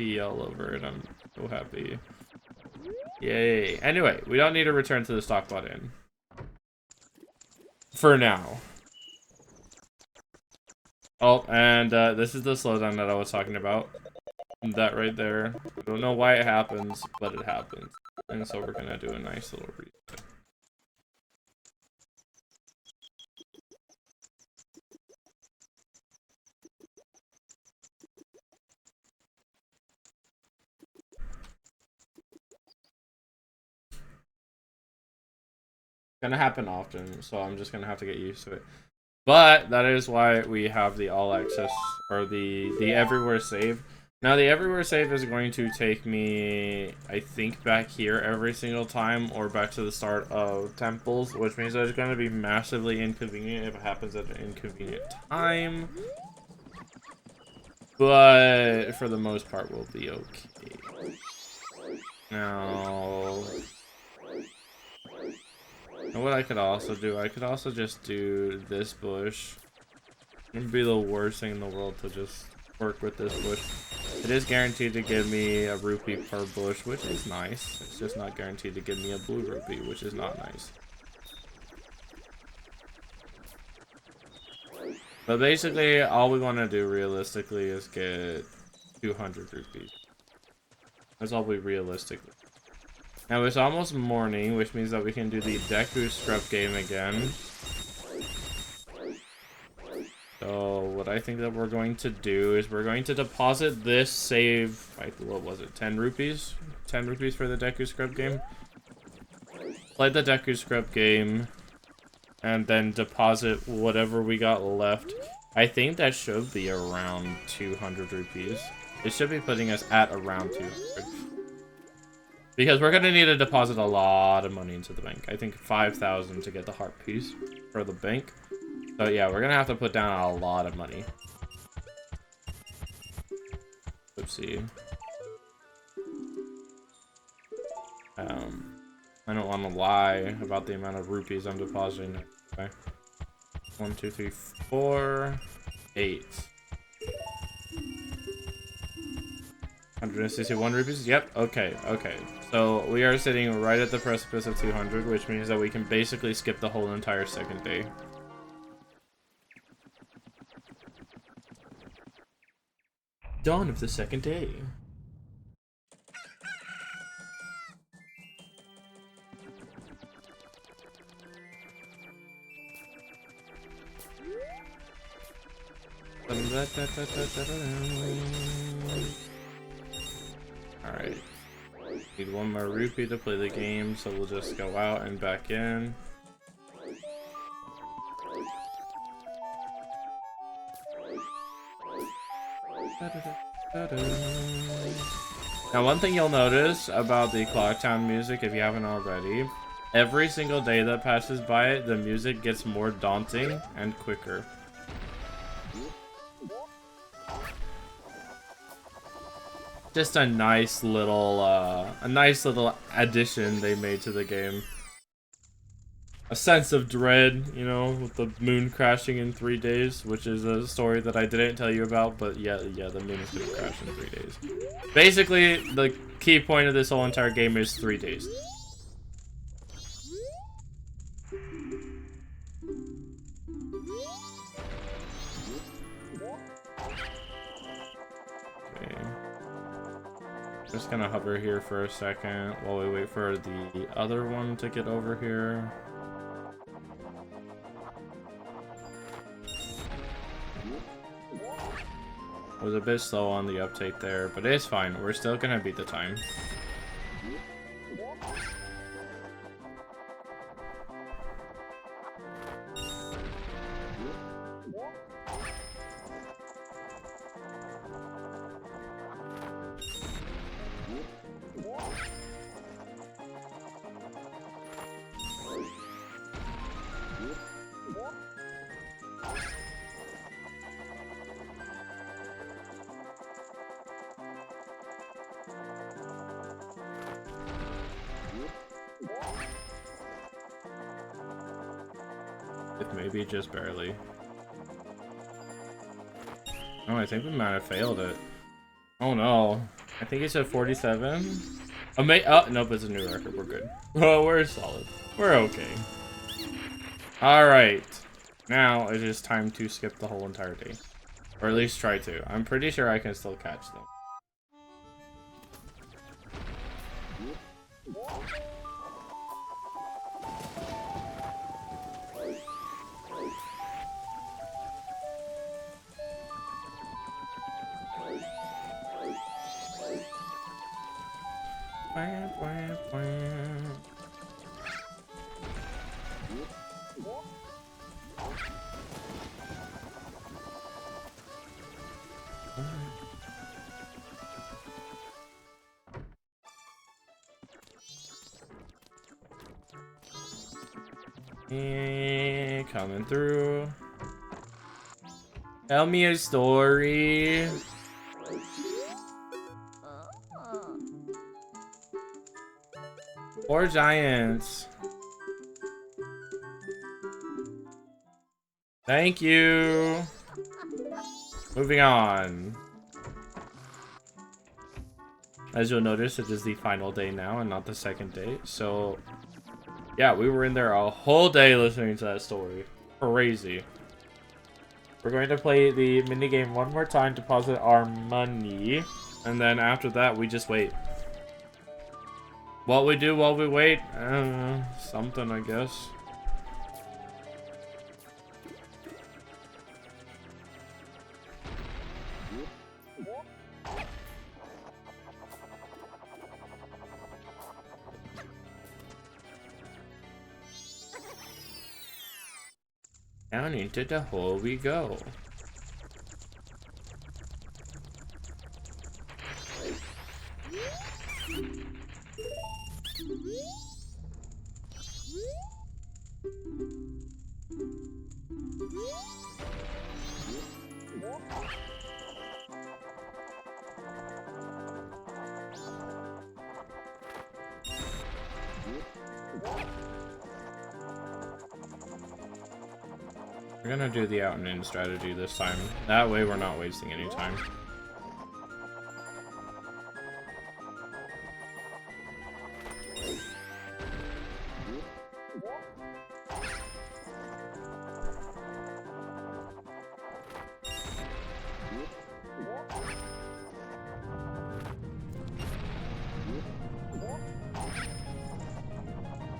pee all over it. I'm so happy. Yay. Anyway, we don't need to return to the stock button. For now. Oh, and this is the slowdown that I was talking about. That right there. I don't know why it happens, but it happens. And so we're gonna do a nice little reset. Gonna happen often, so I'm just gonna have to get used to it. But that is why we have the all access or the everywhere save. Now the everywhere save is going to take me, I think, back here every single time or back to the start of temples, which means that it's going to be massively inconvenient if it happens at an inconvenient time. But for the most part, we'll be okay. Now, and what I could also do, I could also just do this bush. It would be the worst thing in the world to just work with this bush. It is guaranteed to give me a rupee per bush, which is nice. It's just not guaranteed to give me a blue rupee, which is not nice. But basically, all we want to do realistically is get 200 rupees. That's all we realistically. Now it's almost morning, which means that we can do the Deku scrub game again. So what I think that we're going to do is we're going to deposit this save, like, what was it, 10 rupees? 10 rupees for the Deku scrub game. Play the Deku scrub game, and then deposit whatever we got left. I think that should be around 200 rupees. It should be putting us at around 200. Because we're going to need to deposit a lot of money into the bank. I think 5,000 to get the heart piece for the bank. So yeah, we're going to have to put down a lot of money. Oopsie. I don't want to lie about the amount of rupees I'm depositing. Okay. 1, 2, 3, 4, 8. 161 rupees? Yep, okay, okay. So we are sitting right at the precipice of 200, which means that we can basically skip the whole entire second day. Dawn of the second day. Alright. Need one more rupee to play the game, so we'll just go out and back in. Now, one thing you'll notice about the Clocktown music, if you haven't already, every single day that passes by, the music gets more daunting and quicker. Just a nice little addition they made to the game. A sense of dread, you know, with the moon crashing in 3 days, which is a story that I didn't tell you about, but yeah, the moon is gonna crash in 3 days. Basically, the key point of this whole entire game is 3 days. Okay. Just gonna hover here for a second while we wait for the other one to get over here. Was a bit slow on the uptake there, but it's fine. We're still gonna beat the time. Maybe just barely. Oh, I think we might have failed it. Oh no. think it's at 47. Oh, nope, it's a new record. We're good. Oh, we're solid. We're okay. Alright. Now it is time to skip the whole entire day. Or at least try to. I'm pretty sure I can still catch them. Coming through. Tell me a story. Or giants. Thank you. Moving on. As you'll notice, it is the final day now and not the second day. So, yeah, we were in there a whole day listening to that story. Crazy. We're going to play the minigame one more time to deposit our money. And then after that, we just wait. What we do while we wait? Something, I guess. Down into the hole we go. We're gonna do the out and in strategy this time. That way we're not wasting any time.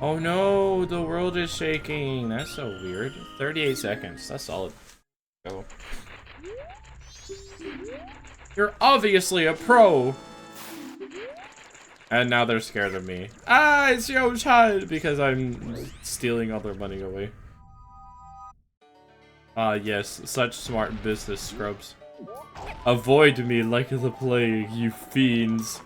Oh no, the world is shaking. That's so weird. 38 seconds. That's solid. Go. You're obviously a pro. And now they're scared of me. Ah, it's Yoshi because I'm stealing all their money away. Ah, yes, such smart business scrubs. Avoid me like the plague, you fiends.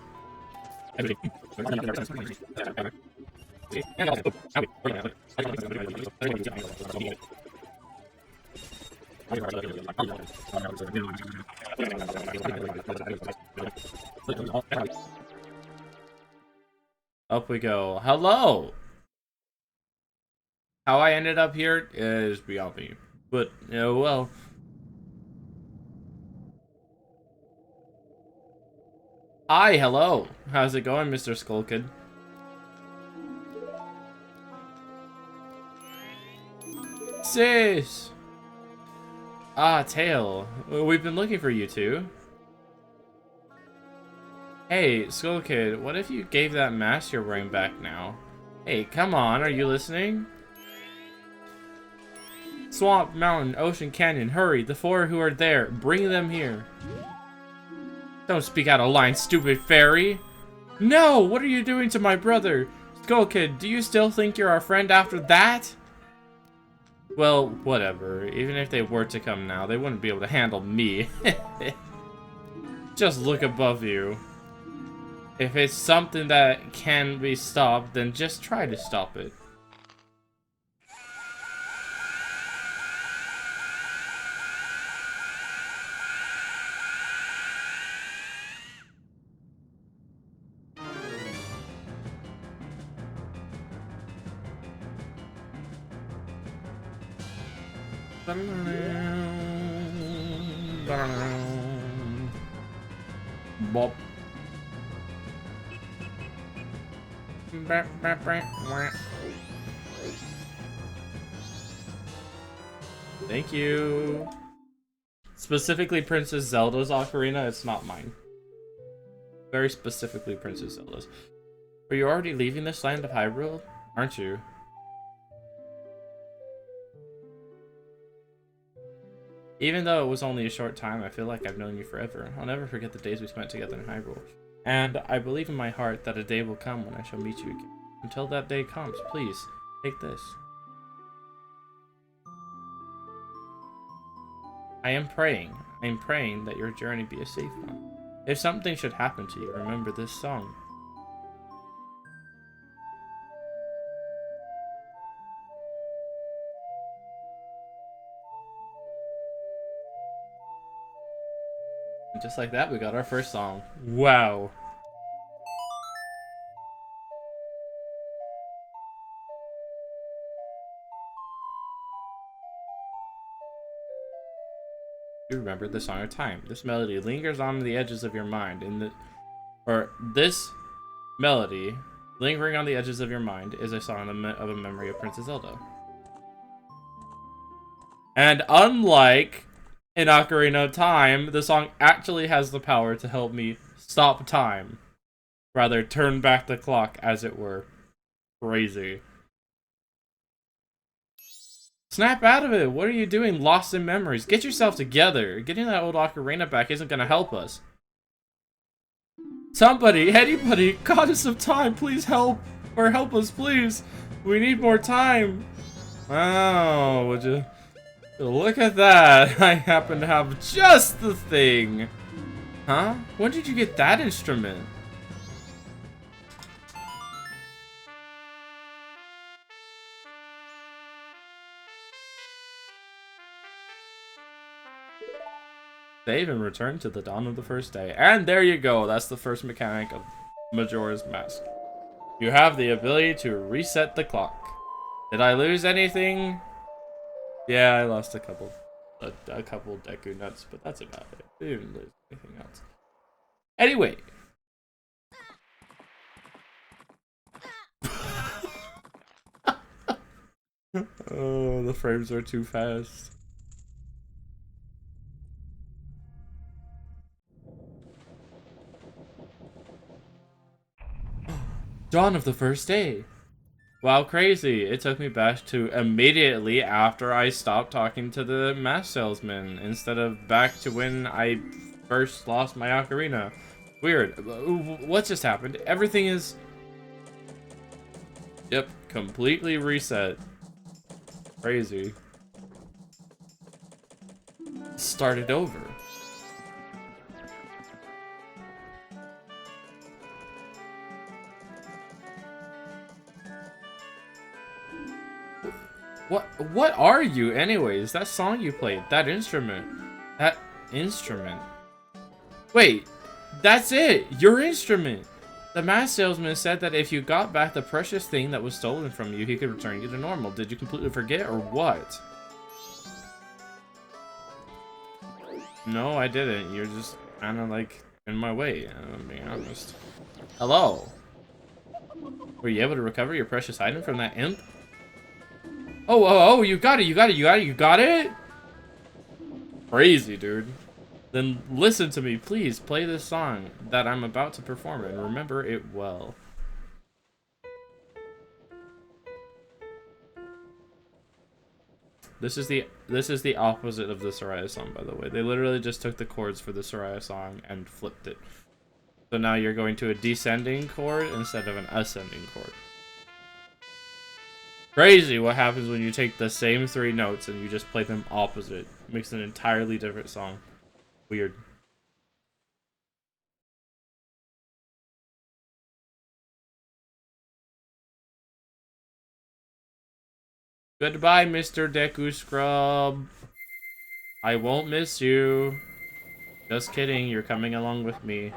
Up we go. Hello! How I ended up here is beyond me. But, well. Hi, hello. How's it going, Mr. Skullkid? Sis! Ah, Tail. We've been looking for you two. Hey, Skull Kid, what if you gave that mask you're wearing back now? Hey, come on, are you listening? Swamp, mountain, ocean, canyon, hurry, the four who are there, bring them here. Don't speak out of line, stupid fairy! No, what are you doing to my brother? Skull Kid, do you still think you're our friend after that? Well, whatever. Even if they were to come now, they wouldn't be able to handle me. Just look above you. If it's something that can be stopped, then just try to stop it. Bop. Thank you. Specifically Princess Zelda's ocarina, it's not mine. Very specifically Princess Zelda's. Are you already leaving this land of Hyrule? Aren't you? Even though it was only a short time, I feel like I've known you forever. I'll never forget the days we spent together in Hyrule. And I believe in my heart that a day will come when I shall meet you again. Until that day comes, please, take this. I am praying that your journey be a safe one. If something should happen to you, remember this song. And just like that, we got our first song. Wow. You remember the Song of Time. This melody lingers on the edges of your mind. This melody lingering on the edges of your mind is a song of a memory of Princess Zelda. And unlike in Ocarina of Time, the song actually has the power to help me stop time. Rather, turn back the clock, as it were. Crazy. Snap out of it! What are you doing, lost in memories? Get yourself together! Getting that old ocarina back isn't gonna help us. Somebody, anybody, goddess of time, please help! Or help us, please! We need more time! Wow, would you... Look at that! I happen to have just the thing! Huh? When did you get that instrument? Save and return to the dawn of the first day. And there you go. That's the first mechanic of Majora's Mask. You have the ability to reset the clock. Did I lose anything? Yeah, I lost a couple Deku nuts, but that's about it. I didn't lose anything else. Anyway. Oh, the frames are too fast. Dawn of the first day. Wow, crazy. It took me back to immediately after I stopped talking to the mask salesman instead of back to when I first lost my ocarina. Weird. What just happened? Everything is... Yep, completely reset. Crazy. Started over. What are you anyways? That song you played, that instrument. Wait, that's it, your instrument. The mask salesman said that if you got back the precious thing that was stolen from you, he could return you to normal. Did you completely forget or what? No, I didn't. You're just kind of like in my way, I'm being honest. Hello. Were you able to recover your precious item from that imp? Oh, you got it? Crazy, dude. Then listen to me, please. Play this song that I'm about to perform and remember it well. This is the opposite of the Soraya song, by the way. They literally just took the chords for the Soraya song and flipped it. So now you're going to a descending chord instead of an ascending chord. Crazy what happens when you take the same 3 notes and you just play them opposite. It makes an entirely different song. Weird. Goodbye, Mr. Deku Scrub. I won't miss you. Just kidding, you're coming along with me.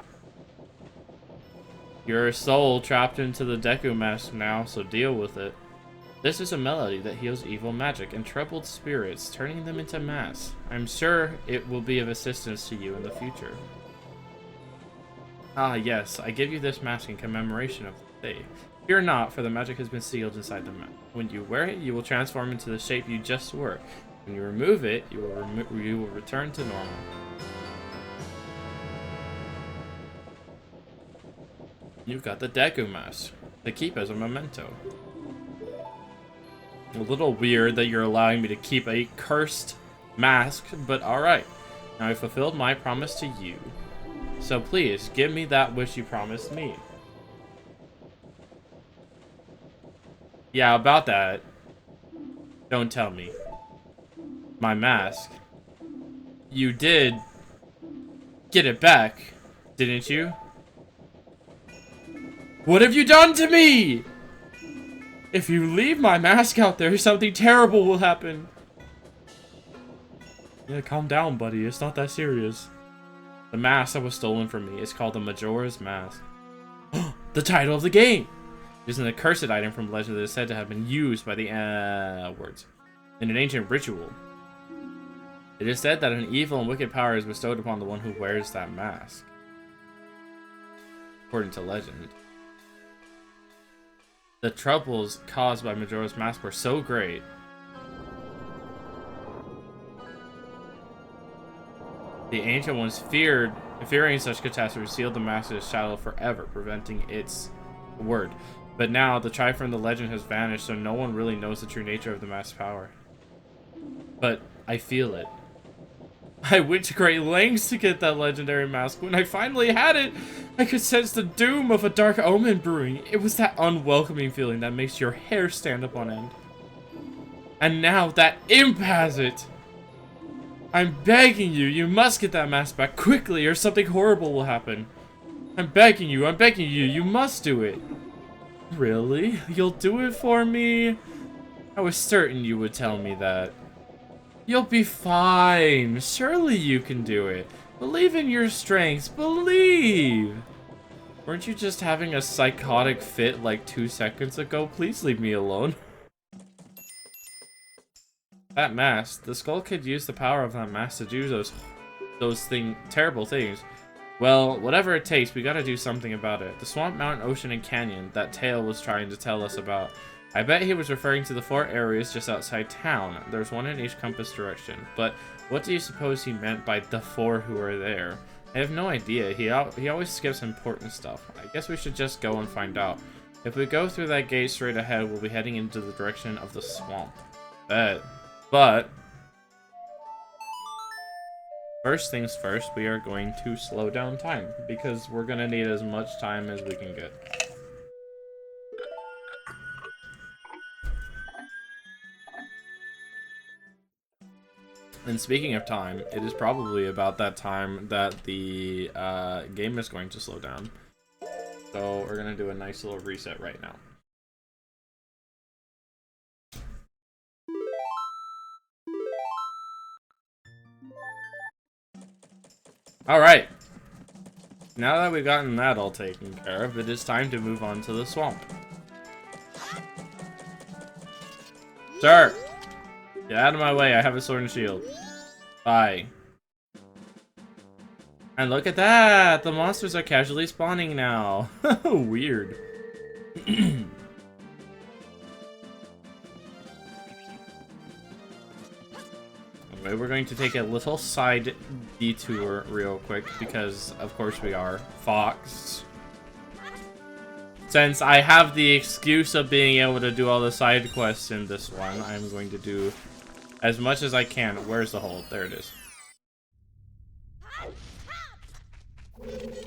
You're a soul trapped into the Deku mask now, so deal with it. This is a melody that heals evil magic and troubled spirits, turning them into masks. I'm sure it will be of assistance to you in the future. Ah, yes, I give you this mask in commemoration of Say, fear not, for the magic has been sealed inside the mask. When you wear it, you will transform into the shape you just were. When you remove it, you will return to normal. You've got the Deku mask to keep as a memento. A little weird that you're allowing me to keep a cursed mask, but alright. Now I fulfilled my promise to you. So please, give me that wish you promised me. Yeah, about that. Don't tell me. My mask. You did get it back, didn't you? What have you done to me? If you leave my mask out there, something terrible will happen. Yeah, calm down, buddy. It's not that serious. The mask that was stolen from me is called the Majora's Mask. The title of the game! It is an accursed item from legend that is said to have been used by the words in an ancient ritual. It is said that an evil and wicked power is bestowed upon the one who wears that mask. According to legend. The troubles caused by Majora's Mask were so great the Ancient Ones fearing such catastrophe, sealed the mask in its shadow forever, preventing its word. But now, the tribe from the legend has vanished, so no one really knows the true nature of the mask's power. But I feel it. I went to great lengths to get that legendary mask. When I finally had it, I could sense the doom of a dark omen brewing. It was that unwelcoming feeling that makes your hair stand up on end. And now that imp has it! I'm begging you, you must get that mask back quickly or something horrible will happen. I'm begging you, you must do it. Really? You'll do it for me? I was certain you would tell me that. You'll be fine. Surely you can do it. Believe in your strengths. Believe! Weren't you just having a psychotic fit like 2 seconds ago? Please leave me alone. That mask. The skull could use the power of that mask to do those terrible things. Well, whatever it takes, we gotta do something about it. The swamp, mountain, ocean, and canyon that Tail was trying to tell us about. I bet he was referring to the 4 areas just outside town. There's one in each compass direction. But what do you suppose he meant by the 4 who are there? I have no idea. He always skips important stuff. I guess we should just go and find out. If we go through that gate straight ahead, we'll be heading into the direction of the swamp. But first things first, we are going to slow down time because we're gonna need as much time as we can get. And speaking of time, it is probably about that time that the game is going to slow down. So we're gonna do a nice little reset right now. Alright. Now that we've gotten that all taken care of, it is time to move on to the swamp. Sir! Get out of my way, I have a sword and shield. Bye. And look at that! The monsters are casually spawning now. Weird. Okay, we're going to take a little side detour real quick because, of course, we are Fox. Since I have the excuse of being able to do all the side quests in this one, I'm going to do as much as I can. Where's the hole? There it is.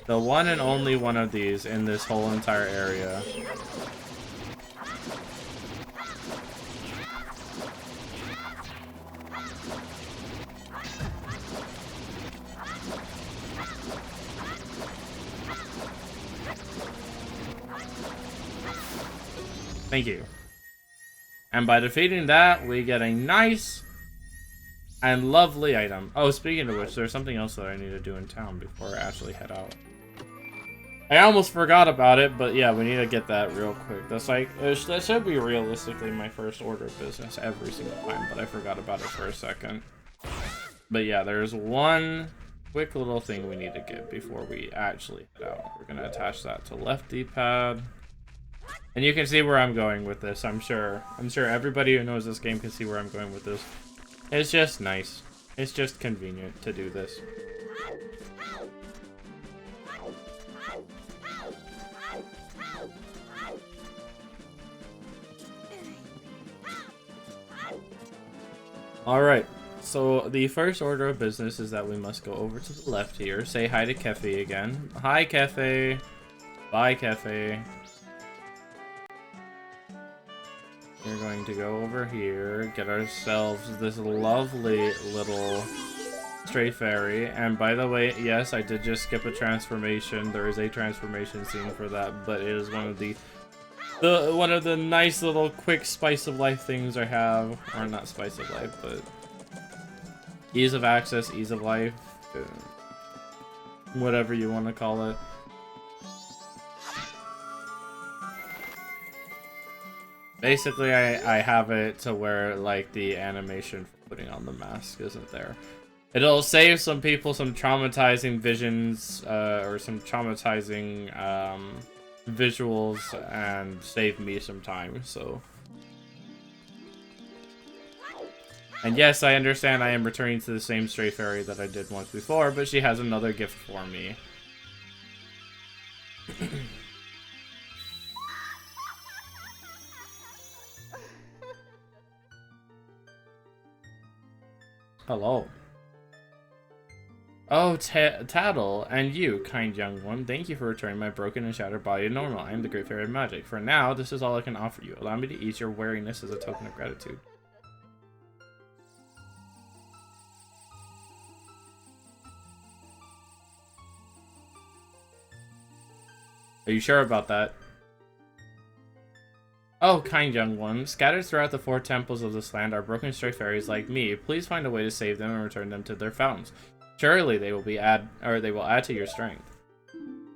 The one and only one of these in this whole entire area. Thank you. And by defeating that, we get a nice and lovely item. Oh, speaking of which, there's something else that I need to do in town before I actually head out. I almost forgot about it, but yeah, we need to get that real quick. That's like, that should be realistically my first order of business every single time, but I forgot about it for a second. But yeah, there's one quick little thing we need to get before we actually head out. We're gonna attach that to left D-pad. And you can see where I'm going with this, I'm sure. I'm sure everybody who knows this game can see where I'm going with this. It's just nice. It's just convenient to do this. Alright, so the first order of business is that we must go over to the left here. Say hi to Kefe again. Hi, Kefe. Bye, Kefe. We're going to go over here, get ourselves this lovely little stray fairy. And by the way, yes, I did just skip a transformation. There is a transformation scene for that, but it is one of the nice little quick spice of life things I have. Or not spice of life, but ease of access, ease of life, whatever you want to call it. Basically, I have it to where, like, the animation for putting on the mask isn't there. It'll save some people some traumatizing visions, or some traumatizing, visuals, and save me some time, so. And yes, I understand I am returning to the same stray fairy that I did once before, but she has another gift for me. Hello. Oh, Tattle, and you, kind young one, thank you for returning my broken and shattered body to normal. I am the Great Fairy of Magic. For now, this is all I can offer you. Allow me to ease your weariness as a token of gratitude. Are you sure about that? Oh, kind young one, scattered throughout the 4 temples of this land are broken stray fairies like me. Please find a way to save them and return them to their fountains. Surely they will add to your strength.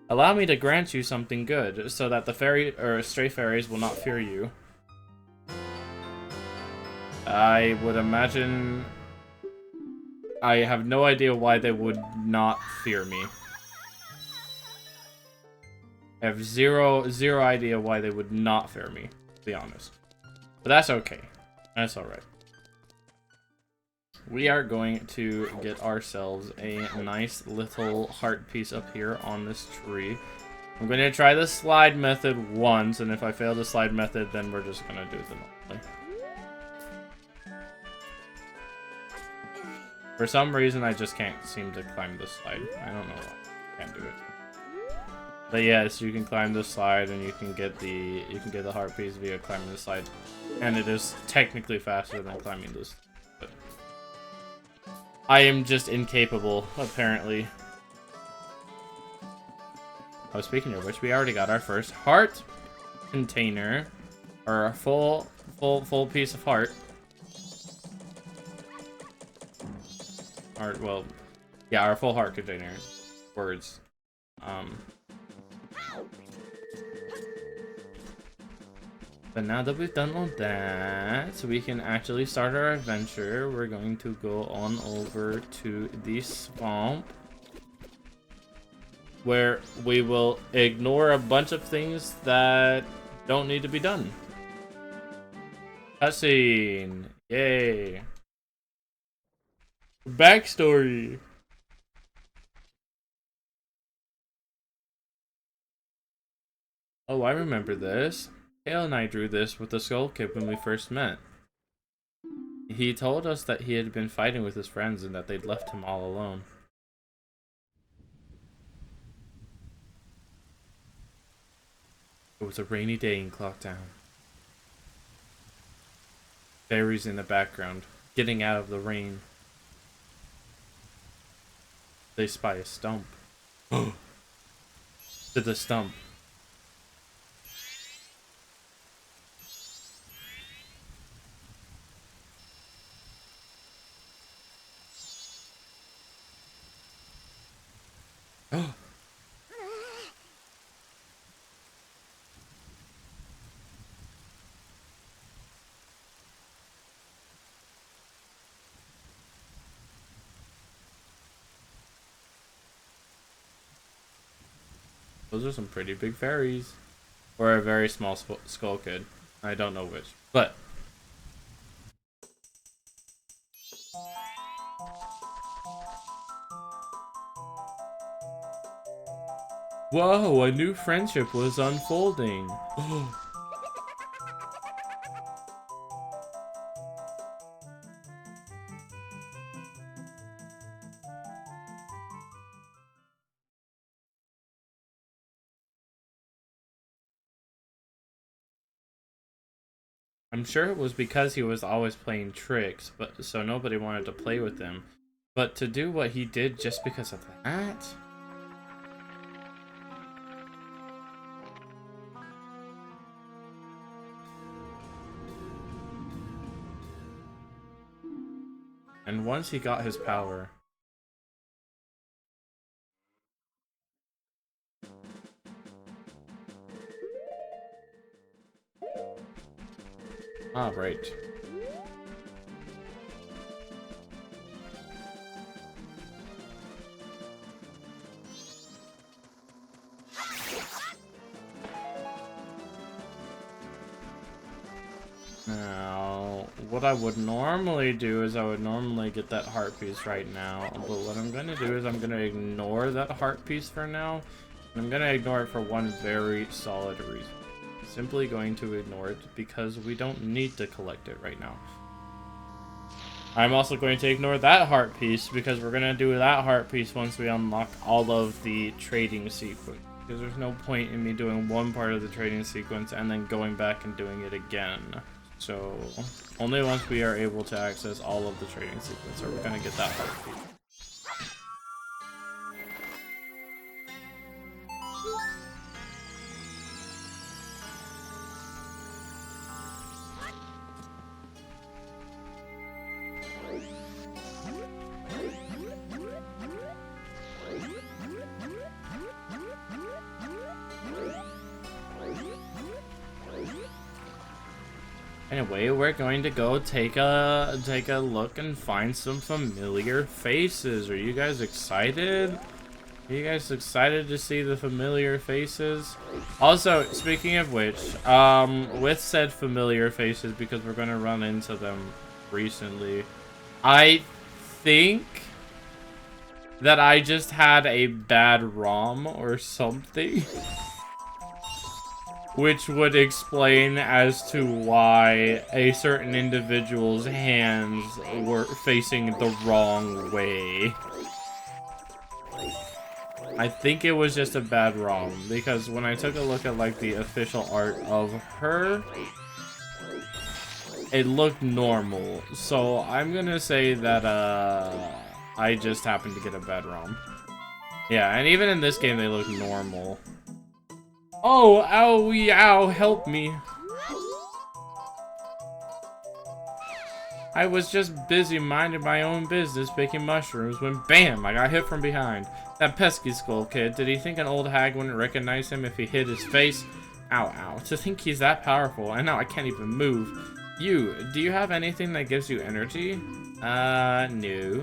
Allow me to grant you something good, so that the stray fairies will not fear you. I would imagine. I have no idea why they would not fear me. I have zero idea why they would not fear me, to be honest. But that's okay. That's alright. We are going to get ourselves a nice little heart piece up here on this tree. I'm going to try the slide method once, and if I fail the slide method, then we're just going to do it normally. For some reason, I just can't seem to climb this slide. I don't know why. I can't do it. But yes, you can climb this slide, and you can get the heart piece via climbing the slide, and it is technically faster than climbing this. But I am just incapable, apparently. Oh, speaking of which, we already got our first heart container, or a full piece of heart. Or, well, yeah, our full heart container. Words. But now that we've done all that, we can actually start our adventure. We're going to go on over to the swamp, where we will ignore a bunch of things that don't need to be done. Cutscene. Yay. Backstory. Oh, I remember this. Hale and I drew this with the Skull Kid when we first met. He told us that he had been fighting with his friends and that they'd left him all alone. It was a rainy day in Clocktown. Fairies in the background, getting out of the rain. They spy a stump. To the stump. Those are some pretty big fairies. or a very small skull kid. I don't know which, but whoa, a new friendship was unfolding. I'm sure it was because he was always playing tricks, but so nobody wanted to play with him. But to do what he did just because of that? And once he got his power... Ah, right. Now, what I would normally do is I would normally get that heart piece right now, but what I'm going to do is I'm going to ignore that heart piece for now. And I'm going to ignore it for one very solid reason. Simply going to ignore it because we don't need to collect it right now. I'm also going to ignore that heart piece because we're going to do that heart piece once we unlock all of the trading sequence. Because there's no point in me doing one part of the trading sequence and then going back and doing it again. So, only once we are able to access all of the trading sequence are we going to get that heart piece. Anyway, we're going to go take a look and find some familiar faces. Are you guys excited? Are you guys excited to see the familiar faces? Also, speaking of which, with said familiar faces, because we're going to run into them recently, I think that I just had a bad ROM or something. Which would explain as to why a certain individual's hands were facing the wrong way. I think it was just a bad ROM, because when I took a look at like the official art of her, it looked normal. So I'm gonna say that I just happened to get a bad ROM. Yeah, and even in this game they look normal. Oh, owie, ow, help me. I was just busy minding my own business picking mushrooms when bam, I got hit from behind. That pesky skull kid, did he think an old hag wouldn't recognize him if he hid his face? Ow, ow, to think he's that powerful, and now I can't even move. You, do you have anything that gives you energy? No.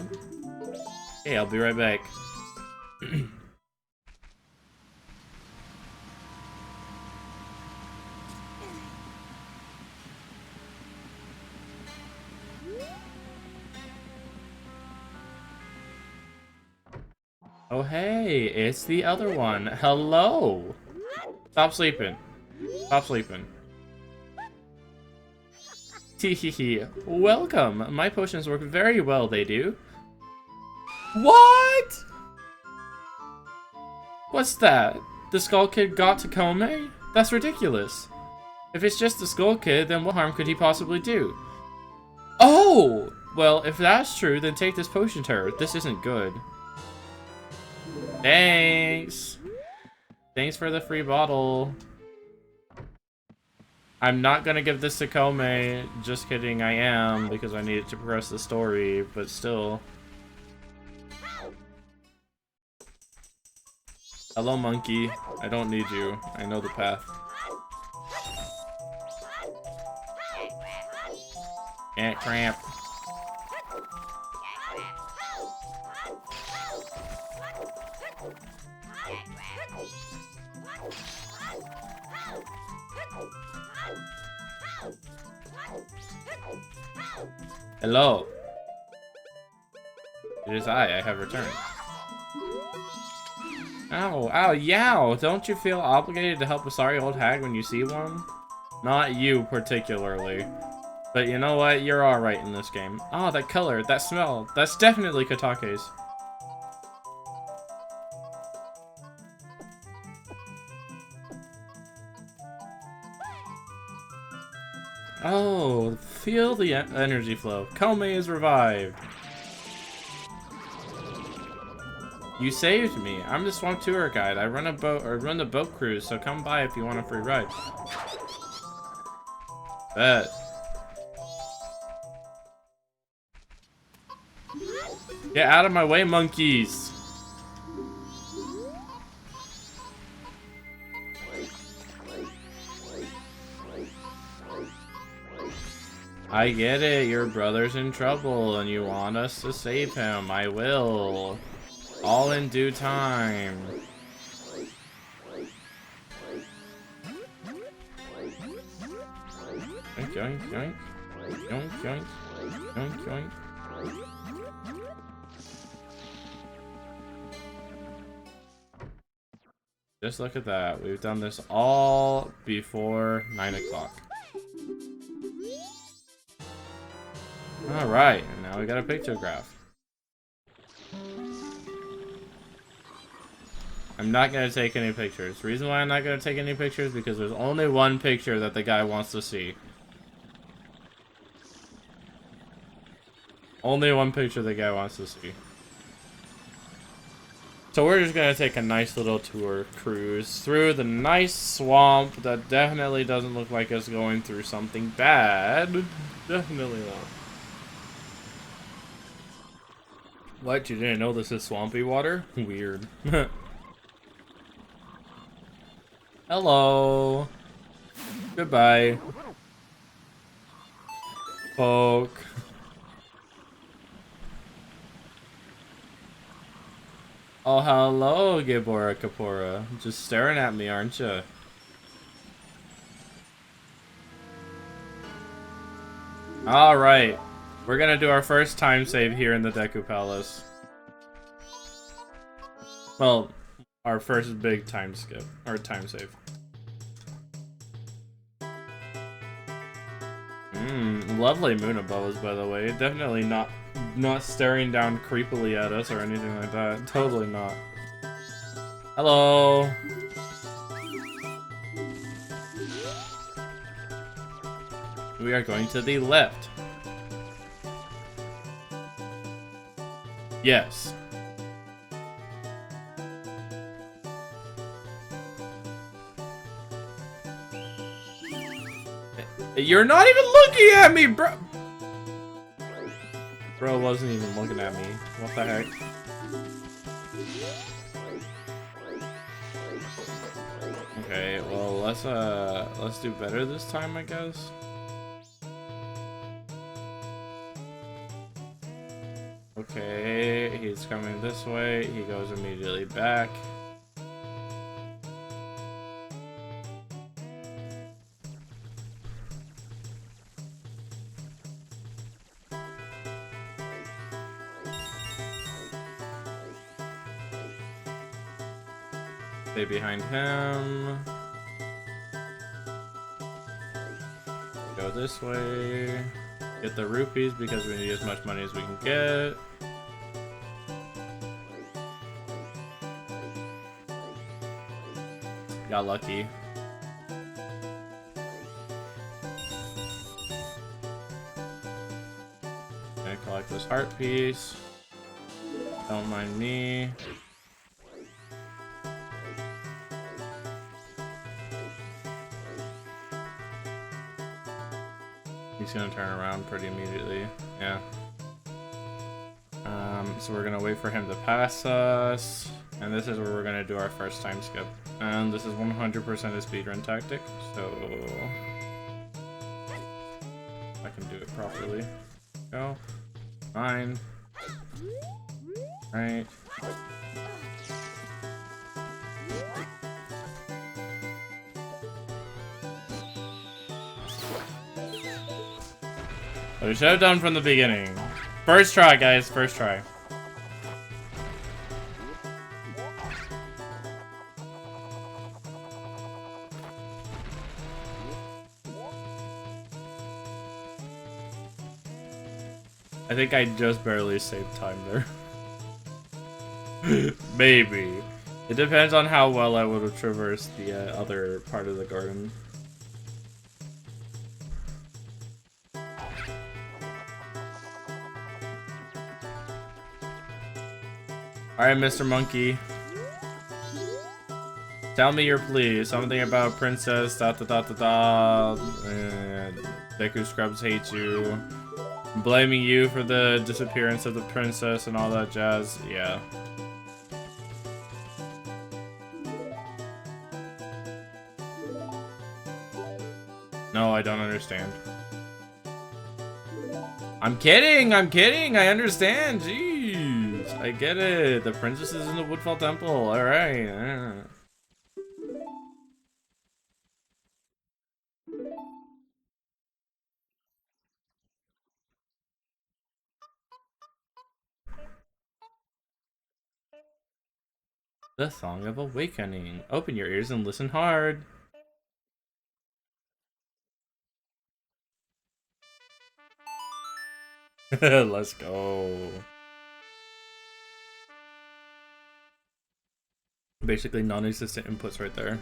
Hey, I'll be right back. Oh, hey, it's the other one. Hello. Stop sleeping. Stop sleeping. Teehee. Welcome. My potions work very well, they do. What? What's that? The Skull Kid got Takome? That's ridiculous. If it's just the Skull Kid, then what harm could he possibly do? Oh! Well, if that's true, then take this potion to her. This isn't good. Thanks! Thanks for the free bottle. I'm not gonna give this to Kome. Just kidding, I am, because I need it to progress the story, but still. Hello, monkey. I don't need you. I know the path. Can't cramp. Hello. It is I have returned. Ow, ow, yow! Don't you feel obligated to help a sorry old hag when you see one? Not you, particularly. But you know what? You're alright in this game. Oh, that color, that smell. That's definitely Katake's. Oh, feel the energy flow. Kome is revived. You saved me. I'm the swamp tour guide. I run a boat or run the boat cruise, so come by if you want a free ride. Bet. Get out of my way, monkeys. I get it. Your brother's in trouble and you want us to save him. I will. All in due time. Yoink, yoink, yoink. Yoink, yoink. Yoink, yoink. Just look at that. We've done this all before 9 o'clock. Alright, and now we got a pictograph. I'm not going to take any pictures. The reason why I'm not going to take any pictures is because there's only one picture that the guy wants to see. Only one picture the guy wants to see. So we're just going to take a nice little tour cruise through the nice swamp that definitely doesn't look like it's going through something bad. Definitely not. What? You didn't know this is swampy water? Weird. Hello. Goodbye. Poke. Oh, hello, Gibora Kapora. Just staring at me, aren't you? Alright. We're gonna do our first time save here in the Deku Palace. Well, our first big time skip. Or time save. Lovely Moonaboas, by the way. Definitely not staring down creepily at us or anything like that. Totally not. Hello. We are going to the left. Yes. You're not even looking at me, bro. Bro wasn't even looking at me. What the heck? Okay, well, let's do better this time, I guess. Okay, he's coming this way. He goes immediately back. Stay behind him. Go this way. Get the rupees because we need as much money as we can get. Got lucky. Gonna collect this heart piece. Don't mind me. He's gonna turn around pretty immediately. Yeah. So we're gonna wait for him to pass us. And this is where we're gonna do our first time skip. And this is 100% a speedrun tactic, so I can do it properly. Go. Fine. Right. We should have done from the beginning. First try, guys. First try. I think I just barely saved time there. Maybe. It depends on how well I would have traversed the other part of the garden. Alright, Mr. Monkey. Tell me your plea. Something about princess, da da da da da. Deku Scrubs hate you. Blaming you for the disappearance of the princess and all that jazz. Yeah. No, I don't understand. I'm kidding! I'm kidding! I understand! Jeez! I get it! The princess is in the Woodfall Temple. Alright. The Song of Awakening. Open your ears and listen hard. Let's go. Basically non-existent inputs right there.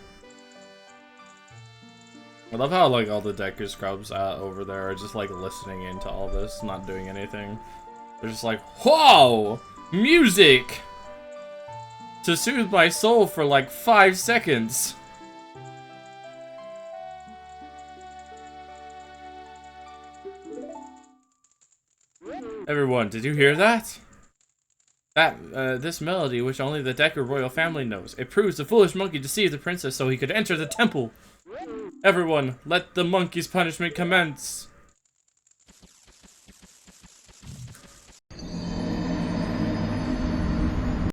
I love how like all the Deku Scrubs over there are just like listening into all this, not doing anything. They're just like, whoa! Music! To soothe my soul for like 5 seconds. Everyone, did you hear that? This melody, which only the Deku royal family knows. It proves the foolish monkey deceived the princess so he could enter the temple. Everyone, let the monkey's punishment commence.